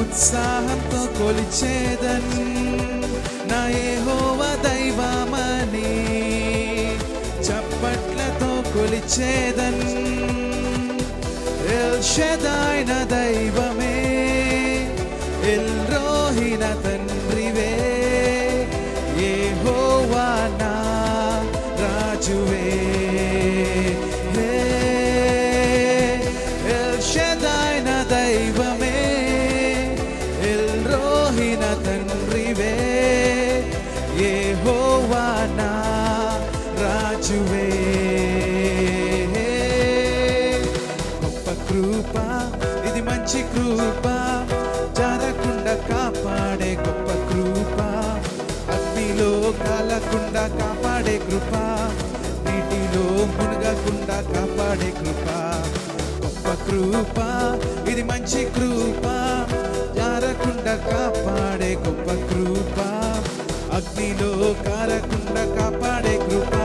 ఉత్సాహంతో కొలిచేదన్ నా యెహోవా దైవమని చప్పట్లతో కొలిచేదన్ ఎల్ షదాయ్ నా దైవమే ఎల్ రోహి నా తండ్రివే యెహోవా నా రాజువే ఎల్ షదాయ్ నా దైవమే ఎల్ రోహి నా తండ్రివే యెహోవా నా రాజువే గొప్ప కృప ఇది మంచి కృప జారకుండా కాపాడే గొప్ప కృప అగ్నిలో కాలకుండా కాపాడే కృప నీటిలో మునగకుండా కాపాడే కృప గొప్ప కృప ఇది మంచి కృప జారకుండా కాపాడే గొప్ప కృప అగ్నిలో కారకుండా కాపాడే కృప